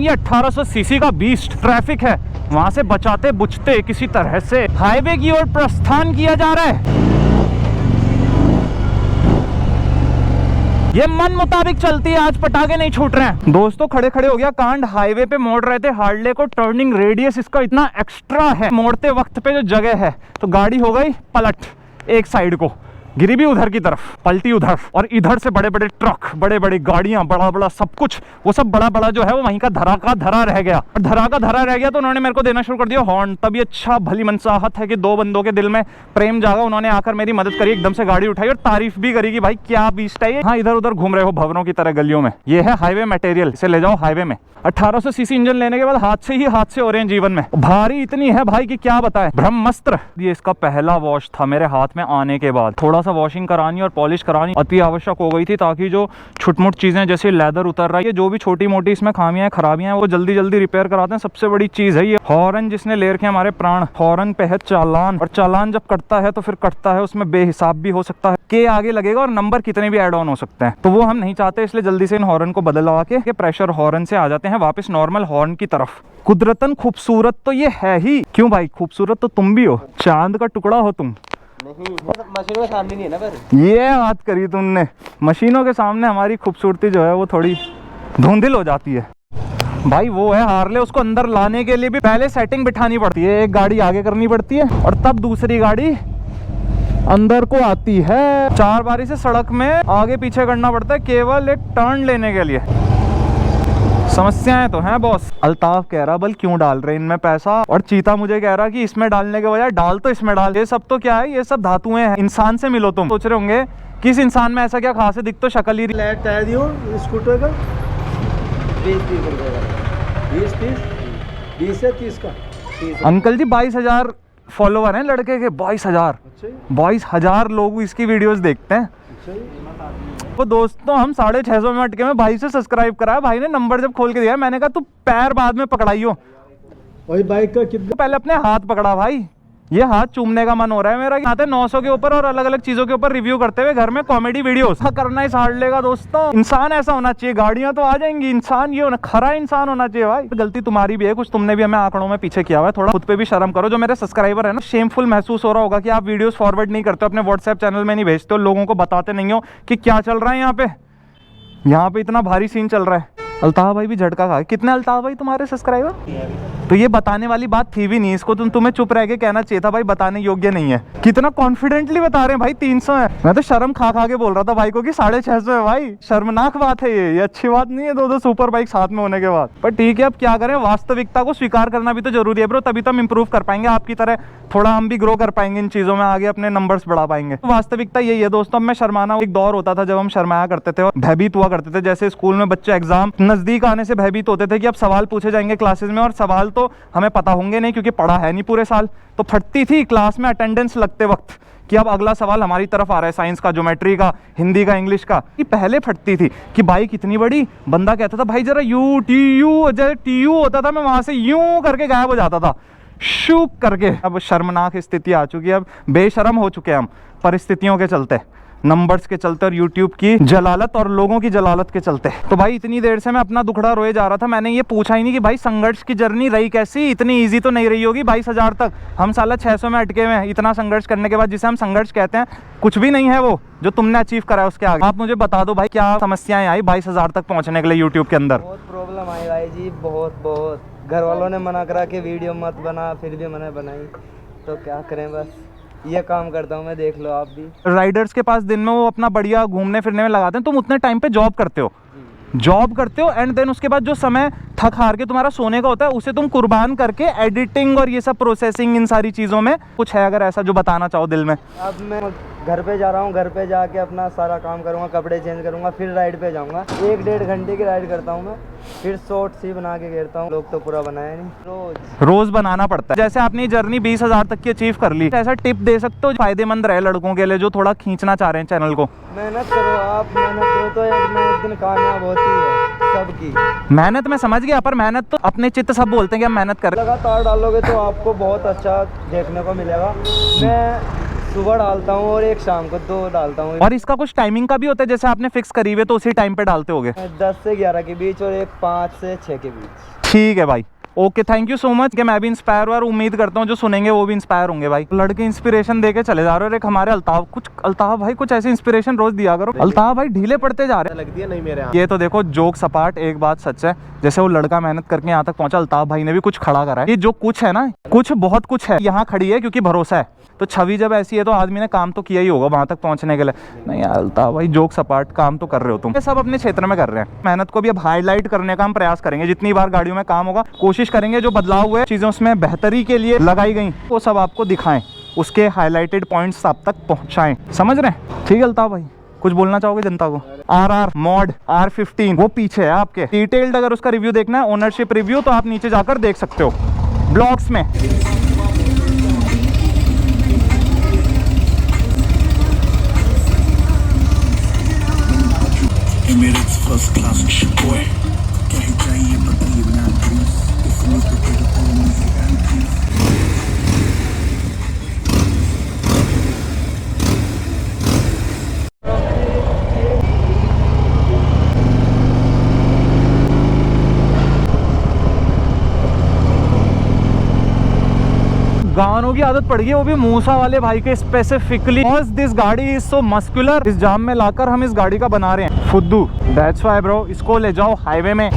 ये 1800 सीसी का beast traffic है, वहां से बचाते बुझते किसी तरह से हाईवे की ओर प्रस्थान किया जा रहा है। ये मन मुताबिक चलती है, आज पटाखे नहीं छूट रहे हैं। दोस्तों खड़े खड़े हो गया कांड, हाईवे पे मोड़ रहे थे हार्ले को, टर्निंग रेडियस इसका इतना एक्स्ट्रा है, मोड़ते वक्त पे जो जगह है तो गाड़ी हो गई पलट, एक साइड को गिरी भी उधर की तरफ, पलटी उधर, और इधर से बड़े बड़े ट्रक, बड़े बड़ी गाड़ियां, बड़ा बड़ा सब कुछ, वो सब बड़ा बड़ा जो है वो वहीं का धरा रह गया। और धरा का धरा रह गया तो उन्होंने मेरे को देना शुरू कर दिया हॉर्न। तभी अच्छा भली मनसाहत है कि दो बंदों के दिल में प्रेम जागा, उन्होंने आकर मेरी मदद करी, एकदम से गाड़ी उठाई और तारीफ भी करी कि भाई क्या बीस्ट है ये। हाँ, इधर उधर घूम रहे हो भवरों की तरह गलियों में, ये है हाईवे मटेरियल, इसे ले जाओ हाईवे में। 1800 सीसी इंजन लेने के बाद हादसे ही हादसे हो रहे हैं जीवन में, भारी इतनी है भाई कि क्या बताएं। ब्रह्मास्त्र ये इसका पहला वॉश था मेरे हाथ में आने के बाद, थोड़ा सा वॉशिंग करानी और पॉलिश करानी अति आवश्यक हो गई थी, ताकि जो छुटमुट चीजें जैसे लेदर उतर रहा है, जो भी छोटी मोटी इसमें खामियां खराबियां हैं वो जल्दी जल्दी रिपेयर कराते हैं। सबसे बड़ी चीज है ये हॉर्न, जिसने ले रखे हमारे प्राण। हॉर्न पे है चालान, और चालान जब कटता है तो फिर कटता है, उसमें बेहिसाब भी हो सकता है, के आगे लगेगा और नंबर कितने भी ऐड ऑन हो सकते हैं, तो वो हम नहीं चाहते, इसलिए जल्दी से इन हॉर्न को बदलवा के प्रेशर हॉर्न से आ जाते हैं वापस नॉर्मल हॉर्न की तरफ। कुदरतन खूबसूरत तो ये है ही, क्यों भाई, खूबसूरत तो तुम भी हो, चांद का टुकड़ा हो तुम। नहीं, मशीनों के सामने नहीं है ना, पर ये बात करी तुमने, मशीनों के सामने हमारी खूबसूरती जो है वो थोड़ी धुंधल हो जाती है। भाई वो है हार्ले, उसको अंदर लाने के लिए भी पहले सेटिंग बिठानी पड़ती है, एक गाड़ी आगे करनी पड़ती है और तब दूसरी गाड़ी अंदर को आती है। 4 बारी से सड़क में आगे पीछे करना पड़ता है केवल एक टर्न लेने के लिए। समस्याएं तो हैं बॉस। अल्ताफ कह रहा बल क्यों डाल रहे इनमें पैसा, और चीता मुझे कह रहा कि इसमें डालने के बजाय डाल तो इसमें डाल। ये सब तो क्या है, ये सब धातुएं हैं, इंसान से मिलो तुम। सोच रहे होंगे किस इंसान में ऐसा क्या खास है, दिख तो शक्ल ही फ्लैट टायर दियो स्कूटर का 20-30 रुपए का, 20 से 30 का 30। अंकल जी 22,000 फॉलोवर हैं लड़के के, 22,000। 22,000 लोग इसकी वीडियोस देखते हैं। वो दोस्तों हम 650 में अटके में भाई से सब्सक्राइब कराया, भाई ने नंबर जब खोल के दिया मैंने कहा तू पैर बाद में पकड़ाइयो, वही बाइक का कितना, पहले अपने हाथ पकड़ा भाई, ये हाथ चूमने का मन हो रहा है मेरा। आते 900 के ऊपर और अलग अलग चीजों के ऊपर रिव्यू करते हुए घर में कॉमेडी वीडियोस करना इस हार्ले का। दोस्तों इंसान ऐसा होना चाहिए, गाड़ियां तो आ जाएंगी, इंसान ये होना, खरा इंसान होना चाहिए भाई। गलती तुम्हारी भी है, कुछ तुमने भी हमें आंकड़ों में पीछे किया हुआ है, थोड़ा खुद पे भी शर्म करो। जो मेरे सब्सक्राइबर है ना, शेमफुल महसूस हो रहा होगा कि आप वीडियोस फॉरवर्ड नहीं करते, अपने व्हाट्सएप चैनल में नहीं भेजते हो, लोगों को बताते नहीं हो कि क्या चल रहा है यहाँ पे इतना भारी सीन चल रहा है। अल्ताफ भाई भी झटका खा। कितने अल्ताफ भाई तुम्हारे सब्सक्राइबर? तो ये बताने वाली बात थी भी नहीं, इसको तुम्हें चुप रह के कहना चाहिए था भाई, बताने योग्य नहीं है। कितना कॉन्फिडेंटली बता रहे हैं भाई 300 है। मैं तो शर्म खा के बोल रहा था भाई को कि 650 है। भाई शर्मनाक बात है ये अच्छी बात नहीं है 2-2 सुपर बाइक साथ में होने के बाद। पर ठीक है, अब क्या करें, वास्तविकता को स्वीकार करना भी तो जरूरी है ब्रो, तभी तो हम इंप्रूव कर पाएंगे आपकी तरह, थोड़ा हम भी ग्रो कर पाएंगे इन चीजों में, आगे अपने नंबर्स बढ़ा पाएंगे। तो वास्तविकता यही है दोस्तों। अब मैं शर्माना, एक दौर होता था जब हम शर्माया करते थे और भयभीत हुआ करते थे, जैसे स्कूल में बच्चे एग्जाम नजदीक आने से भयभीत होते थे कि अब सवाल पूछे जाएंगे क्लासेस में, और सवाल तो हमें पता होंगे नहीं क्योंकि पढ़ा है नहीं पूरे साल। तो फटती थी क्लास में अटेंडेंस लगते वक्त कि अब अगला सवाल हमारी तरफ आ रहा है, साइंस का, ज्योमेट्री का, हिंदी का, इंग्लिश का। कि पहले फटती थी कि बाइक इतनी बड़ी, बंदा कहता था भाई जरा यू टी यू, जैसे टी यू होता था मैं वहां से यूं करके गायब हो जाता था, शूक करके। अब शर्मनाक स्थिति आ चुकी है, अब बेशरम हो चुके हैं हम परिस्थितियों के चलते, नंबर्स के चलते और यूट्यूब की जलालत और लोगों की जलालत के चलते। तो भाई इतनी देर से मैं अपना दुखड़ा रोए जा रहा था, मैंने ये पूछा ही नहीं कि भाई संघर्ष की जर्नी रही कैसी, इतनी इजी तो नहीं रही होगी 22,000 तक। हम साला 600 में अटके हुए हैं, इतना संघर्ष करने के बाद, जिसे हम संघर्ष कहते हैं, कुछ भी नहीं है वो जो तुमने अचीव करा है उसके आगे। आप मुझे बता दो भाई क्या समस्याएं आई 22,000 तक पहुंचने के लिए यूट्यूब के अंदर? बहुत प्रॉब्लम आई भाई जी, बहुत। घर वालों ने मना करा कि वीडियो मत बना, फिर भी मैंने बनाई, तो क्या करें, बस ये काम करता हूँ मैं, देख लो आप भी। राइडर्स के पास दिन में वो अपना बढ़िया घूमने फिरने में लगाते हैं, तुम उतने टाइम पे जॉब करते हो एंड देन उसके बाद जो समय थक हार के तुम्हारा सोने का होता है उसे तुम कुर्बान करके एडिटिंग और ये सब प्रोसेसिंग, इन सारी चीज़ों में कुछ है अगर ऐसा जो बताना चाहो दिल में? अब मैं घर पे जा रहा हूँ, घर पे जाके अपना सारा काम करूँगा, कपड़े चेंज करूँगा, फिर राइड पे जाऊँगा। 1-1.5 घंटे की राइड करता हूँ मैं, फिर शॉर्ट सी बना के घेरता हूँ। लोग तो पूरा बनाया नहीं, रोज बनाना पड़ता है। जैसे आपने जर्नी 20,000 तक की अचीव कर ली, ऐसा टिप दे सकते हो फायदेमंद रहे लड़कों के लिए जो थोड़ा खींचना चाह रहे हैं चैनल को? मेहनत करो आप, मेहनत करो तो एक दिन कामयाब होती है सबकी। मेहनत मैं समझ गया, पर मेहनत तो अपने चित्त सब बोलते हैं कि हम मेहनत करें। लगातार डालोगे तो आपको बहुत अच्छा देखने को मिलेगा। मैं सुबह डालता हूँ और एक शाम को, 2 डालता हूँ। और इसका कुछ टाइमिंग का भी होता है, जैसे आपने फिक्स करी हुई है तो उसी टाइम पे डालते होगे? 10 से 11 के बीच और एक 5 से 6 के बीच। ठीक है भाई, okay, thank you so much. कि मैं भी इंस्पायर हुआ और उम्मीद करता हूँ जो सुनेंगे वो भी इंस्पायर होंगे भाई। लड़के इंस्पिरेशन देके चले जा रहे हो। एक हमारे अल्ताफ भाई कुछ ऐसी इंस्पिरेशन रोज दिया करो। अल्ताफ भाई ढीले पड़ते जा रहे हैं। लगती है नहीं मेरे हाथ। ये तो देखो जोक सपाट, एक बात सच है, जैसे वो लड़का मेहनत करके यहाँ तक पहुंचा, अल्ताफ भाई ने भी कुछ खड़ा करा है। ये जो कुछ है ना, कुछ बहुत कुछ है, यहाँ खड़ी है क्योंकि भरोसा है। तो छवि जब ऐसी है तो आदमी ने काम तो किया ही होगा वहां तक पहुंचने के लिए। नहीं यार अल्ताफ भाई, जोक सपाट काम तो कर रहे हो तुम। ये सब अपने क्षेत्र में कर रहे हैं। मेहनत को भी अब हाईलाइट करने का हम प्रयास करेंगे। जितनी बार गाड़ियों में काम होगा कोशिश करेंगे जो बदलाव हुए, चीजें उसमें बेहतरी के लिए लगाई गई, वो सब आपको दिखाएं, उसके हाईलाइटेड पॉइंट्स आप तक पहुंचाएं। समझ रहे हैं? ठीक है अल्ताफ भाई, कुछ बोलना चाहोगे जनता को? RR मॉड R15 वो पीछे है आपके। डिटेल्ड अगर उसका रिव्यू देखना है, ओनरशिप रिव्यू, तो आप नीचे जाकर देख सकते हो ब्लॉग्स में। Emirates first class boy. क्या ही चाहिए बदली ना प्लीज, इसलिए तो तेरे को गानों की आदत पड़ गई, वो भी मूसा वाले भाई के स्पेसिफिकली। दिस गाड़ी इज सो मस्कुलर, इस जाम में लाकर हम इस गाड़ी का बना रहे हैं फुद्दू। दैट्स व्हाई ब्रो, इसको ले जाओ हाईवे में,